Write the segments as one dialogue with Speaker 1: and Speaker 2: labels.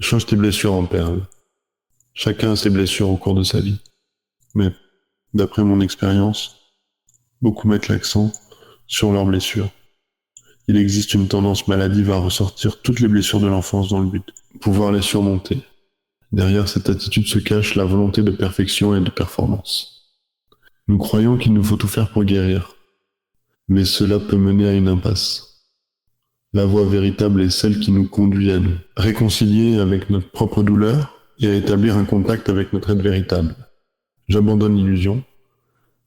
Speaker 1: Change tes blessures en perles. Chacun a ses blessures au cours de sa vie. Mais, d'après mon expérience, beaucoup mettent l'accent sur leurs blessures. Il existe une tendance maladive à ressortir toutes les blessures de l'enfance dans le but de pouvoir les surmonter. Derrière cette attitude se cache la volonté de perfection et de performance. Nous croyons qu'il nous faut tout faire pour guérir, mais cela peut mener à une impasse. La voie véritable est celle qui nous conduit à nous réconcilier avec notre propre douleur et à établir un contact avec notre être véritable. J'abandonne l'illusion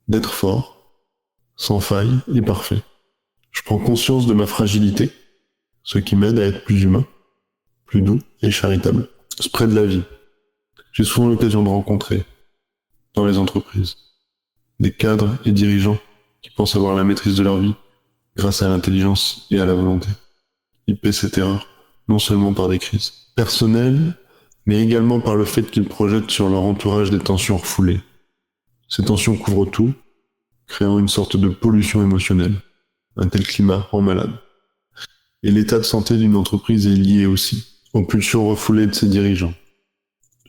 Speaker 1: d'être fort, sans faille et parfait. Je prends conscience de ma fragilité, ce qui m'aide à être plus humain, plus doux et charitable. Spray de la vie. J'ai souvent l'occasion de rencontrer, dans les entreprises, des cadres et dirigeants qui pensent avoir la maîtrise de leur vie grâce à l'intelligence et à la volonté. Ils paient cette erreur, non seulement par des crises personnelles, mais également par le fait qu'ils projettent sur leur entourage des tensions refoulées. Ces tensions couvrent tout, créant une sorte de pollution émotionnelle. Un tel climat rend malade. Et l'état de santé d'une entreprise est lié aussi aux pulsions refoulées de ses dirigeants.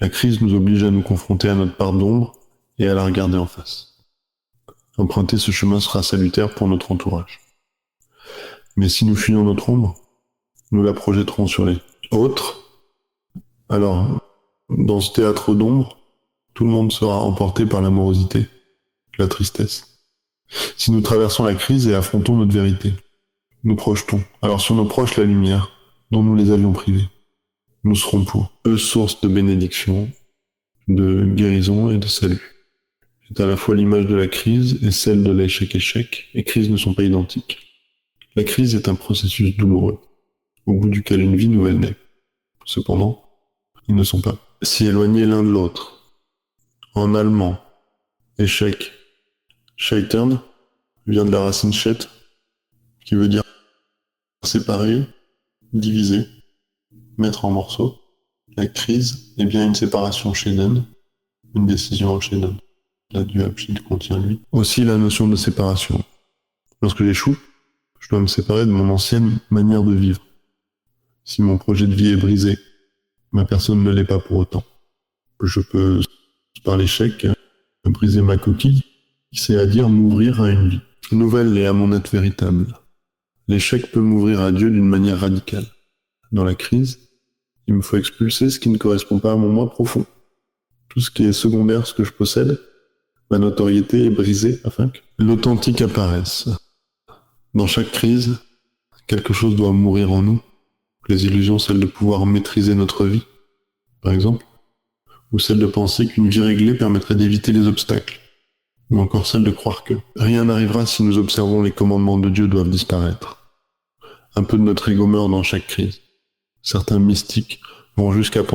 Speaker 1: La crise nous oblige à nous confronter à notre part d'ombre et à la regarder en face. Emprunter ce chemin sera salutaire pour notre entourage. Mais si nous fuyons notre ombre, nous la projetterons sur les autres. Alors, dans ce théâtre d'ombre, tout le monde sera emporté par l'amorosité, la tristesse. Si nous traversons la crise et affrontons notre vérité, nous projetons alors sur nos proches la lumière dont nous les avions privés. Nous serons pour eux source de bénédiction, de guérison et de salut. C'est à la fois l'image de la crise et celle de l'échec-échec, et crises ne sont pas identiques. La crise est un processus douloureux, au bout duquel une vie nouvelle naît. Cependant, ils ne sont pas si éloignés l'un de l'autre. En allemand, échec, scheitern, vient de la racine schet, qui veut dire séparer, diviser, mettre en morceaux. La crise est bien une séparation scheiden, une décision en scheiden. La du abschied contient lui aussi la notion de séparation. Lorsque j'échoue, je dois me séparer de mon ancienne manière de vivre. Si mon projet de vie est brisé, ma personne ne l'est pas pour autant. Je peux, par l'échec, briser ma coquille, c'est à dire m'ouvrir à une vie nouvelle et à mon être véritable. L'échec peut m'ouvrir à Dieu d'une manière radicale. Dans la crise, il me faut expulser ce qui ne correspond pas à mon moi profond. Tout ce qui est secondaire, ce que je possède, ma notoriété est brisée afin que l'authentique apparaisse. Dans chaque crise, quelque chose doit mourir en nous. Les illusions, celle de pouvoir maîtriser notre vie, par exemple, ou celle de penser qu'une vie réglée permettrait d'éviter les obstacles, ou encore celle de croire que rien n'arrivera si nous observons les commandements de Dieu doivent disparaître. Un peu de notre ego meurt dans chaque crise. Certains mystiques vont jusqu'à penser